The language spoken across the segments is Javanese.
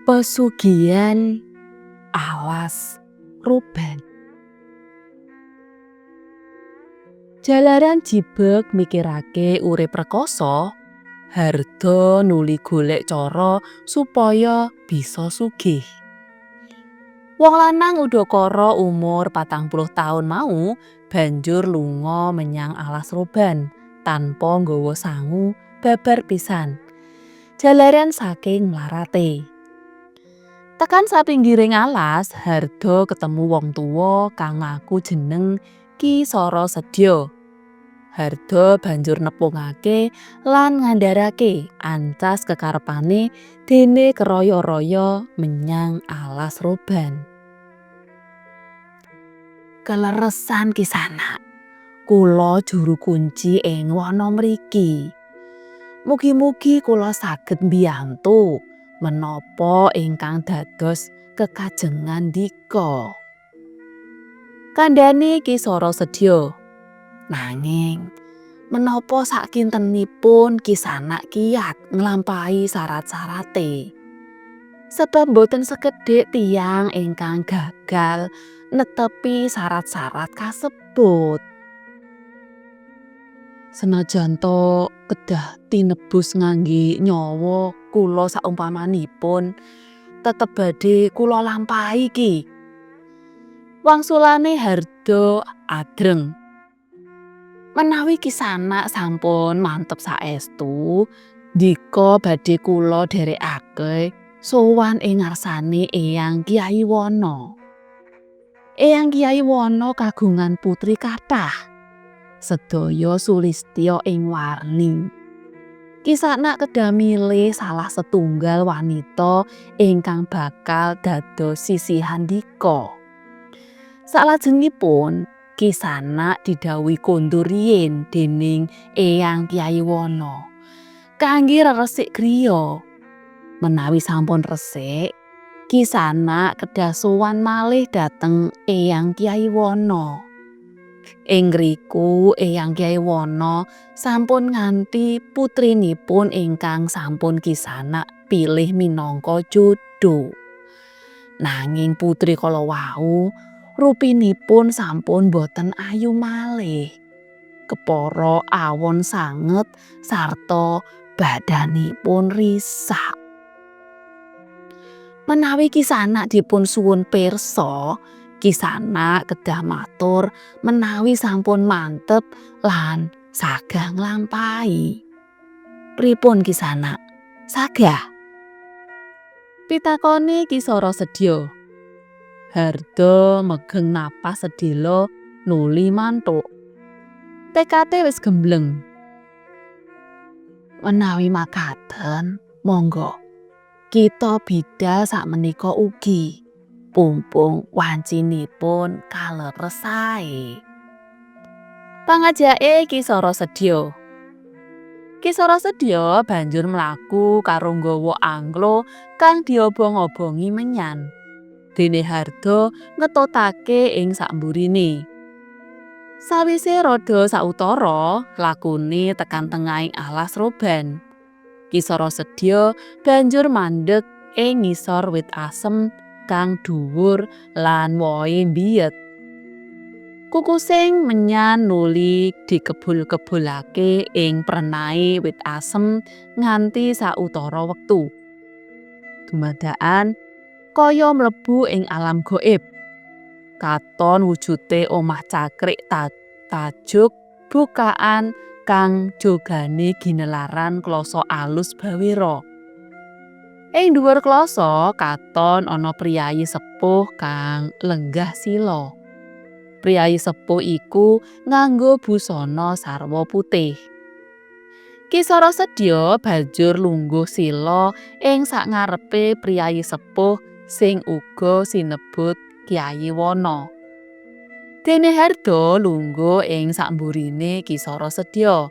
Pesugihan alas Roban. Jalaran Jibeg mikirake urip rekoso, Harda nuli golek cara supaya bisa sugih. Wong lanang udakara umur 40 taun mau banjur lunga menyang alas Roban tanpa nggawa sangu babar pisan. Jalaran saking mlarate. Tekan sapinggiring alas, Harda ketemu wong tuwa kang ngaku jeneng Ki Sarasedya. Harda banjur nepungake lan ngandharake ancas kekarepane dene keroyo-royo menyang alas Roban. Keleresan Kisanak, kula juru kunci ing wana mriki. Mugi-mugi kula saged mbiyantu menapa ingkang dados kekajengan dika. Kandhane Ki Sarasedya. Nanging menapa sakintenipun Kisanak kiyat nglampahi syarat-syarate. Sebab boten sekedhik tiyang ingkang gagal netepi syarat-syarat kasebut. Senajan to kedah tinebus ngangge nyawa kula saumpamanipun, tetep badhe kula lampahi ki. Wangsulane Harda adreng. Menawi Kisanak sampun mantep saestu, dika badhe kula dherekake sowan ing ngarsane Eyang Kyai Wana. Eyang Kyai Wana kagungan putri kathah. Sedaya sulistya ing warni. Kisanak kedah milih salah setunggal wanita ingkang bakal dados sisihan dika. Salajengipun Kisanak didhawuhi kondur riyin déning Eyang Kyai Wana kangge reresik griya. Menawi sampun resik, Kisanak kedah sowan malih dhateng Eyang Kyai Wana. Ing ngriku Eyang Kyai Wana sampun nganti putrinipun ingkang sampun Kisanak pilih minangka jodho. Nanging putri kala wau rupinipun sampun boten ayu malih. Kepara awon sanget sarta badanipun risak. Menawi Kisanak dipun suwun pirsa, Kisanak kedah matur menawi sampun mantep lan sagah nglampahi. Pripun Kisanak? Sagah? Pitakone Ki Sarasedya. Harda megeng napas sedhela nuli mantuk. Tekate wis gembleng. Menawi makaten, monggo kita bidhal sakmenika ugi. Pumpung wancinipun kaleres sae. Pangajake Ki Sarasedya. Ki Sarasedya banjur mlaku karo nggawa angklo kang diobong-obongi menyan. Dene Harda ngetutake ing sakmburine. Sawise rada sautara, lakune tekan tengahing alas Roban. Ki Sarasedya banjur mandheg ing ngisor wit asem kang dhuwur lan wohe mbiyet. Kukusing menyan nuli dikebul-kebulake ing prenahe wit asem nganti sautara wektu. Dumadakan kaya mlebu ing alam gaib. Katon wujude omah cakrik tajuk bukaan kang jogane ginelaran klasa alus bawira. Ing dhuwur klasa katon ana priyayi sepuh kang lenggah sila. Priyayi sepuh iku nganggo busana sarwa putih. Ki Sarasedya banjur lungguh sila ing sakngarepe priyayi sepuh sing uga sinebut Kyai Wana. Dene Harda lungguh ing sakmburine Ki Sarasedya,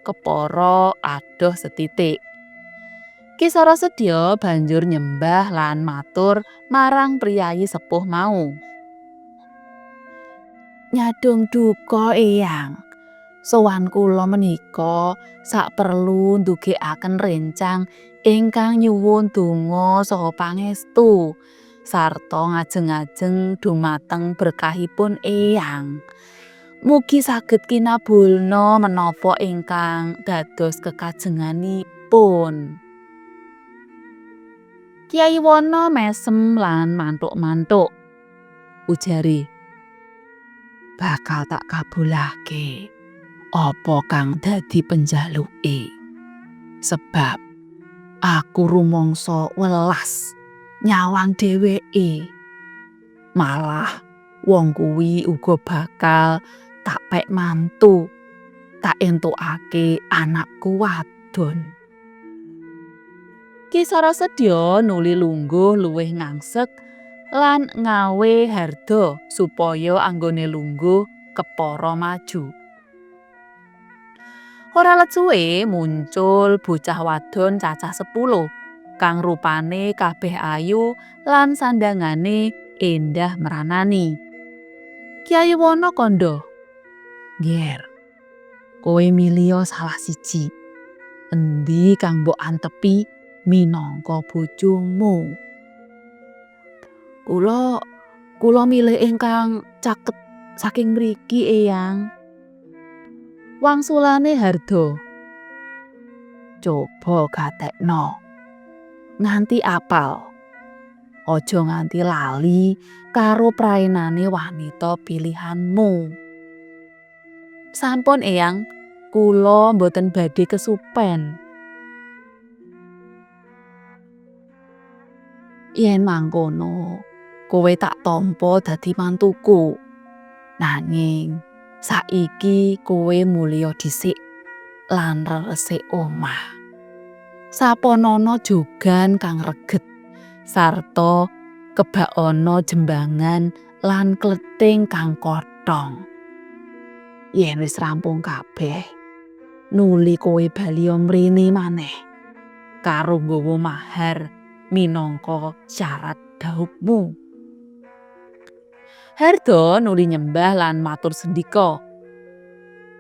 kepara adoh setitik. Ki Sarasedya banjur nyembah lan matur marang priyayi sepuh mau. Nyadong duka Eyang, sowan kula menika saperlu ndugekaken rencang ingkang nyuwun donga saha pangestu sarta ngajeng-ajeng dumateng berkahipun eyang. Mugi saged kinabulna menapa ingkang dados kekajenganipun. Kyai Wana mesem lan mantuk-mantuk. Ujare, bakal tak kabulake apa kang dadi penjaluke. Sebab aku rumangsa welas nyawang dheweke. Malah wong kuwi uga bakal tak pek mantu, tak entukake anakku wadon. Ki Sarasedya nuli lungguh luwih ngangsek lan ngawe Harda supaya anggone lungguh kepara maju. Ora let suwe muncul bocah wadon cacah 10 kang rupane kabeh ayu lan sandangane endah meranani. Kyai Wana kandha, "Nger, kowe milih salah siji. Endi kang mbok antepi minangka bojomu?" Kula milih ingkang caket saking mriki, Eyang. Wangsulane Harda. Coba gatekno nganti apal. Aja nganti lali karo praenane wanita pilihanmu. Sampun, Eyang, kula mboten badhe kesupen. Yen mangkono, kowe tak tampa dadi mantuku. Nanging saiki kowe mulya dhisik lan resik omah. Saponono jogan kang reget sarta kebakana jembangan lan kleting kang kothong. Yen wis rampung kabeh, nuli kowe bali mrene maneh karo nggawa mahar minangka syarat dhaupmu. Harda nuli nyembah lan matur sendika.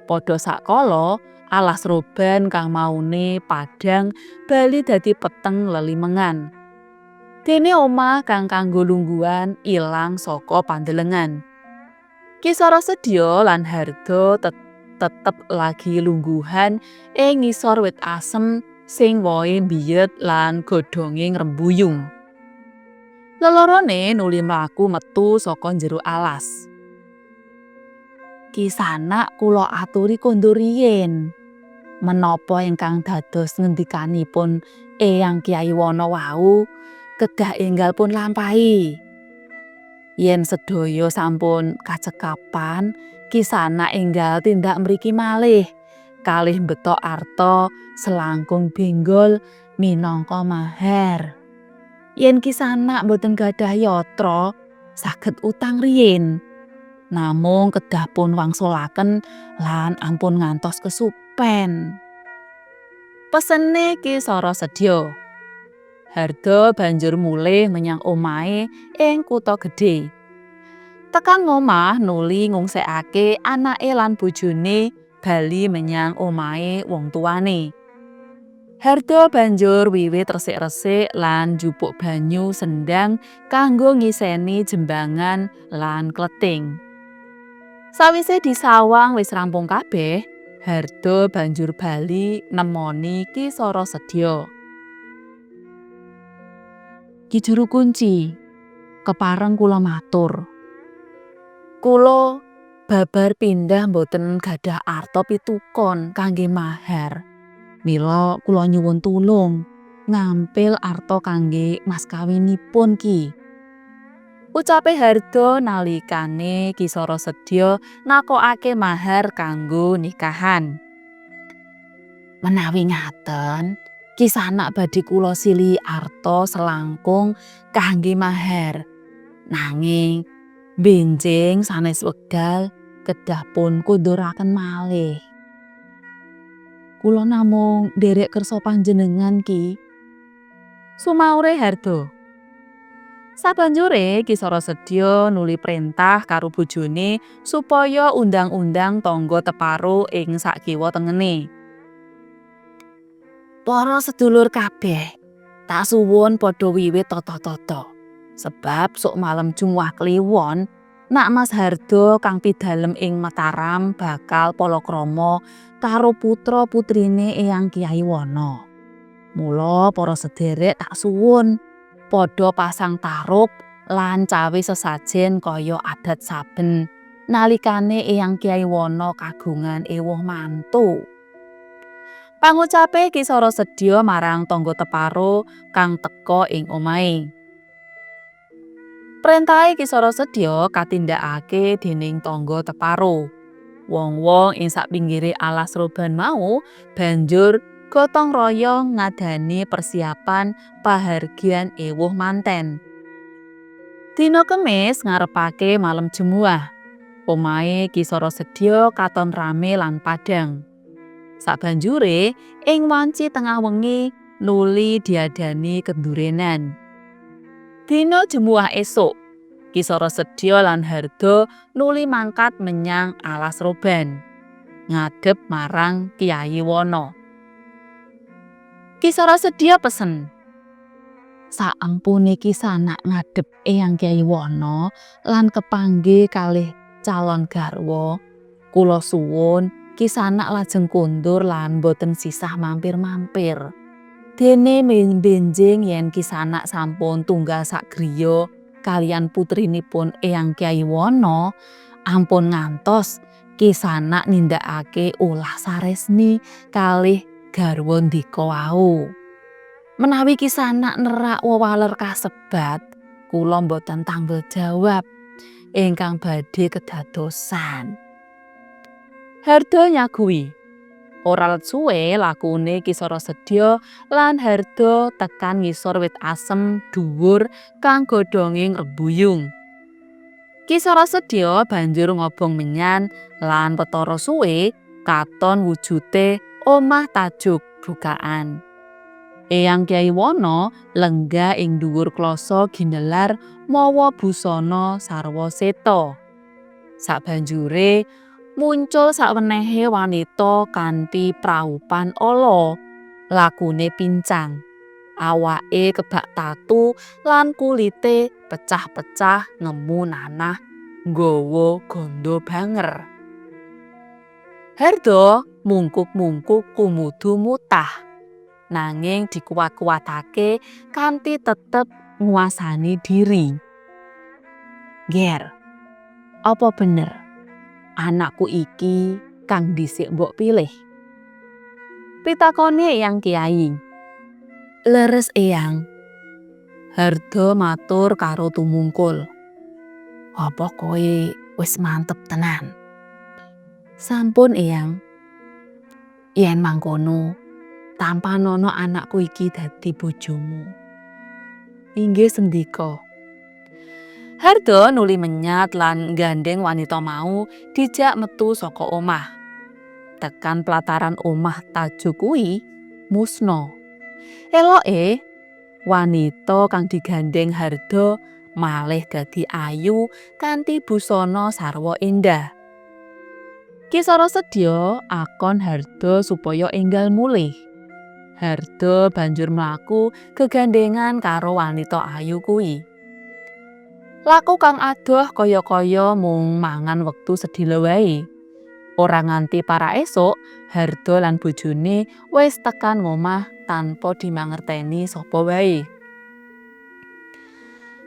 Padha sakala alas roban kang maune padhang bali dadi peteng lelimengan. Dene omah kang kanggo lungguhan ilang saka pandelengan. Ki Sarasedya lan Harda tetep lagi lungguhan ing ngisor wit asem sing wohe mbiyet lan godhonge ngrembuyung. Lelorone nuli mlaku metu saka njero alas. "Ki Sanak kula aturi kondur riyin. Menapa ingkang dados ngendikanipun Eyang Kyai Wana wau kedah enggal pun lampahi. Yen sedaya sampun kacekapan, Ki Sanak enggal tindak mriki malih kalih mbetok arta selangkung benggol minangka mahar. Yen Ki Sanak boten gadhah yatra, saged utang riyin. Namung kedah pun wangsulaken lan ampun ngantos kesupen." Pesene Ki Sarasedya. Harda banjur mulih menyang omahe ing kutha gedhe. Tekan ngomah nuli ngungsekake anake lan bojone bali menyang omahe wong tuane. Harda banjur wiwit resik-resik lan njupuk banyu sendang kanggo ngiseni jembangan lan kleting. Sawise disawang wis rampung kabeh, Harda banjur bali nemoni Ki Sarasedya. "Ki Juru Kunci, kepareng kula matur. Kula babar pindah mboten gadhah arta pitukon kangge mahar. Mila kula nyuwun tulung ngampil arta kangge mas kawinipun, Ki." Ucape Harda nalikane Ki Sarasedya nakokake mahar kanggo nikahan. "Menawi ngaten, Ki Sanak badhe kula silihi arta selangkung kangge mahar. Nanging benjing sanes wekdal kedah pun kunduraken malih. Kula namung nderek kersa panjenengan, Ki," sumaure Harda. Sabanjure Ki Sarasedya nuli prentah karo bojone supaya undang-undang tangga teparo ing sak kiwa tengene. "Para sedulur kabeh, Tak suwun padha wiwit tata-tata. Sebab sok malam Jumuah Kliwon, nak Mas Hardo kang pidalem ing Mataram bakal palakrama karo putra-putrine Eyang Kyai Wana. Mula para sedherek tak suwun padha pasang tarub lan cawe sesajen kaya adat saben nalikane Eyang Kyai Wana kagungan ewuh mantu. Pangucape Kisara sedya marang tangga teparo kang teka ing omahe. Perintahe Kisara sedya katindakake dening tangga teparo. Wong-wong ing sak pinggire alas roban mau banjur gotong royong ngadani persiapan pahargyan ewuh manten. Dina Kemis ngarepake malam Jumuah. Omahe Kisara sedya katon rame lan padhang. Sabanjure ing wanci tengah wengi nuli diadani kendurenan. Dina Jumuah esuk, Kisara sedya lan Hardo nuli mangkat menyang alas roban, ngadhep marang Kyai Wana. Kisara sedya pesen, "Saampune Kisanak ngadhep Eyang Kyai Wana lan kepanggih kalih calon garwa, kula suwun Kisanak lajeng kondur lan boten sisah mampir-mampir. Dene benjing yen Kisanak sampun tunggal sak griya kaliyan putrinipun Eyang Kyai Wana, ampun ngantos Kisanak nindakake ulah saresmi kalih garwa ndika wau. Menawi Kisanak nerak wewaler kasebat, kula mboten tanggel jawab ingkang badhe kedadosan." Hardo nyaguhi. Ora let suwe lakune Kisara sedya lan Hardo tekan ngisor wit asem dhuwur kang godhonge ngrembuyung. Kisara sedya banjur ngobong menyan lan petara suwe katon wujute omah tajuk bukaan. Eyang Kyai Wana lenggah ing dhuwur klasa ginelar mawa busana sarwa seta. Sabanjure muncul sawenehe wanita kanthi praupan ala, lakune pincang, awake kebak tatu lan kulite pecah-pecah ngemu nanah nggawa ganda banger. Hardo mungkuk-mungkuk kumudu mutah, nanging dikuwat-kuwatake kanthi tetep nguasani diri. "Ger, apa bener anakku iki kang dhisik mbok pilih?" pitakone Eyang Kyai. "Leres Eyang," Hardo matur karo tumungkul. "Apa kowe wis mantep tenan?" "Sampun Eyang. Yen mangkono tampanono anakku iki dadi bojomu." "Inggih sendika." Hardo nuli menyat lan gandeng wanita mau dijak metu saka omah. Tekan pelataran omah tajuk kuwi musna. Eloke wanita kang digandeng Hardo malih dadi ayu kanthi busana sarwa endah. Kisara sedya akon Hardo supaya enggal mulih. Hardo banjur mlaku gegandengan karo wanita ayu kuwi. Laku kang adoh kaya-kaya mung mangan wektu sedhela wae. Ora nganti para esuk, Hardo lan bojone wis tekan ngomah tanpa dimangerteni sapa wae.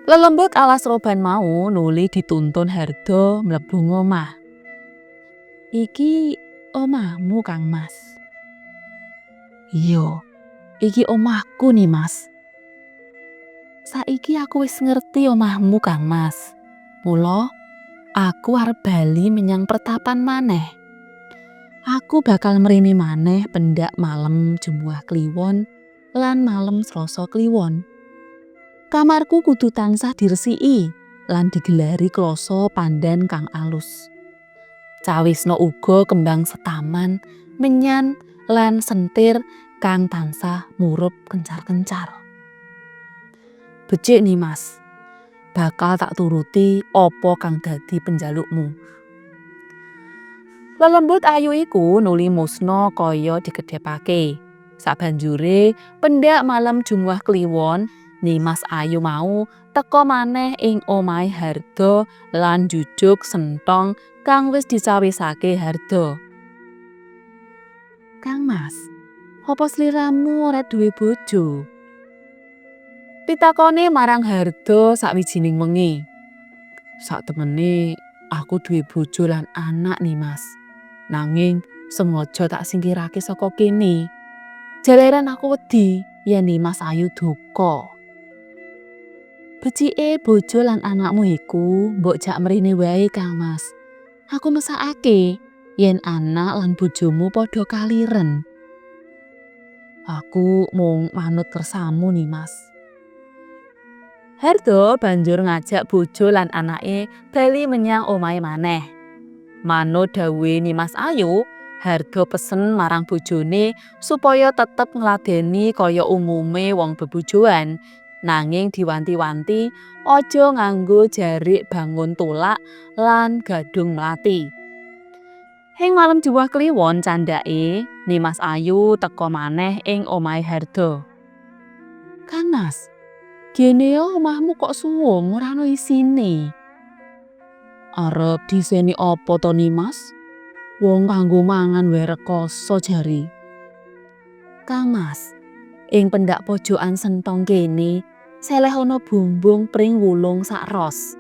Lelembut alas roban mau nuli dituntun Hardo mlebu ngomah. "Iki omahmu Kang Mas?" "Iya, iki omahku nih Mas." "Saiki aku wis ngerti omahmu Kang Mas. Mula aku arep bali menyang pertapan maneh. Aku bakal mrene maneh pendak malam Jumuah Kliwon lan malam Selasa Kliwon. Kamarku kudu tansah diresiki lan digelari klasa pandan kang alus. Cawisna uga kembang setaman, menyan lan sentir kang tansah murup kencar-kencar. Becik nih Mas, bakal tak turuti apa kang dadi penjalukmu." Lelembut ayu iku nuli musna kaya dikedhepake. Sabanjure pendak malam Jumuah Kliwon, Nimas Ayu mau teka maneh ing omahe Harda lan njujuk senthong kang wis dicawisake Harda. "Kang Mas, apa sliramu ora duwe bojo?" pitakone marang Harda sawijining wengi. "Saktemene aku duwe bojo lan anak Nimas. Nanging sengaja tak singkirake saka kene. Jalaran aku wedi yen Nimas Ayu duka." "Becike bojo lan anakmu iku mbok jak mrene wae Kang Mas. Aku mesakake yen anak lan bojomu padha kaliren. Aku mung manut kersamu Nimas." Harda banjur ngajak bojo lan anake bali menyang omahe maneh. Manut dawuhe Nimas Ayu, Harda pesen marang bojone supaya tetep ngladeni kaya umume wong bebojoan, nanging diwanti-wanti aja nganggo jarik bangun tulak lan gadung mlati. Ing malam Jumuah Kliwon candhake, Nimas Ayu teka maneh ing omahe Harda. "Kang Mas, kene omahmu kok suwung ora ana isine. Arep diseni apa to Nimas? Wong kanggo mangan wae rekoso jare." "Kang Mas, ing pendak pojokan senthong kene seleh ana bumbung pring wulung sak ros.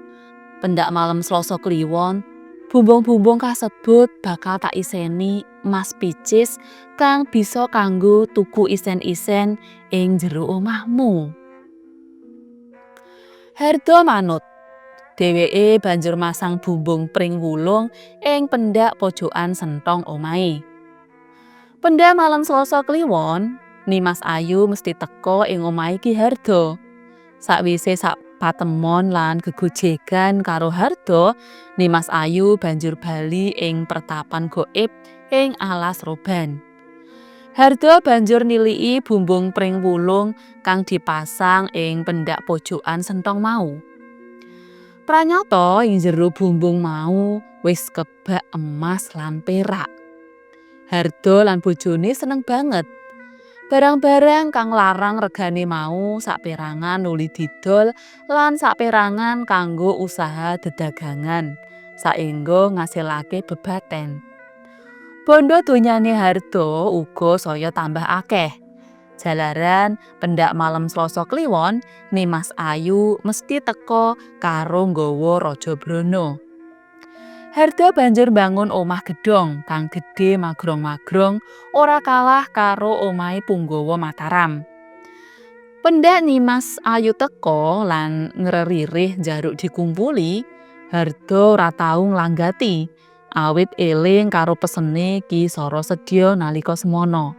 Pendak malam Selasa Kliwon, bumbung-bumbung kasebut bakal tak iseni emas picis kang bisa kanggo tuku isen-isen ing jero omahmu." Harda manut. Dheweke banjur masang bumbung pring wulung ing pendak pojokan senthong omahe. Pendak malam Selasa Kliwon, Nimas Ayu mesti teka ing omahe Ki Harda. Sakwise sak patemon lan gegojegan karo Harda, Nimas Ayu banjur bali ing pertapan gaib ing alas roban. Harda banjur niliki bumbung pring wulung kang dipasang ing pendak pojokan senthong mau. Pranyata ing jero bumbung mau wis kebak emas lan perak. Harda lan bojone seneng banget. Barang-barang kang larang regane mau saperangan nuli didol lan saperangan kanggo usaha dedagangan, saengga ngasilake bebaten. Bondo donyane Harda uga saya tambah akeh. Jalaran pendak malam Selasa Kliwon, Nimas Ayu mesti teka karo nggawa Raja Brana. Harda banjur bangun omah gedhong kang gedhe magrong-magrong ora kalah karo omahe Punggawa Mataram. Pendak Nimas Ayu teka lan ngreririh njaluk dikumpuli, Harda ora tau nglanggati, awit eling karo pesene Ki Sarasedya nalika semana.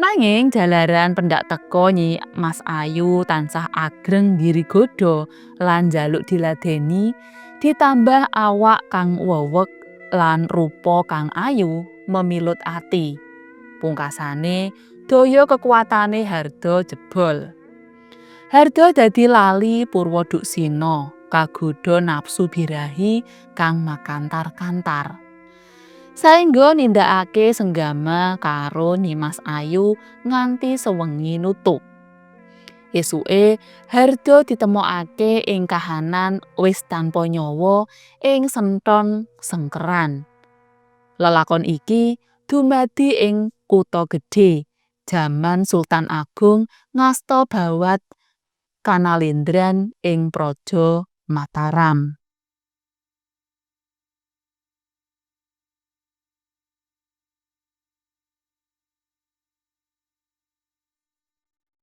Nanging jalaran pendak teka Nimas Ayu tansah agreng ngirigoda lan njaluk diladeni, ditambah awak kang weweg lan rupa kang ayu memilut ati. Pungkasane daya kekuwatane Harda jebol. Harda dadi lali Purwa Duksina, kagodha nafsu birahi kang makantar-kantar. Saengga nindakake senggama karo Nimas Ayu nganti sewengi nutup. Esuke Harda ditemokake ing kahanan wis tanpa nyawa ing Senthon Sengkeran. Lelakon iki dumadi ing kutha gedhe jaman Sultan Agung ngasta bawat Kanalendran ing Praja Mataram.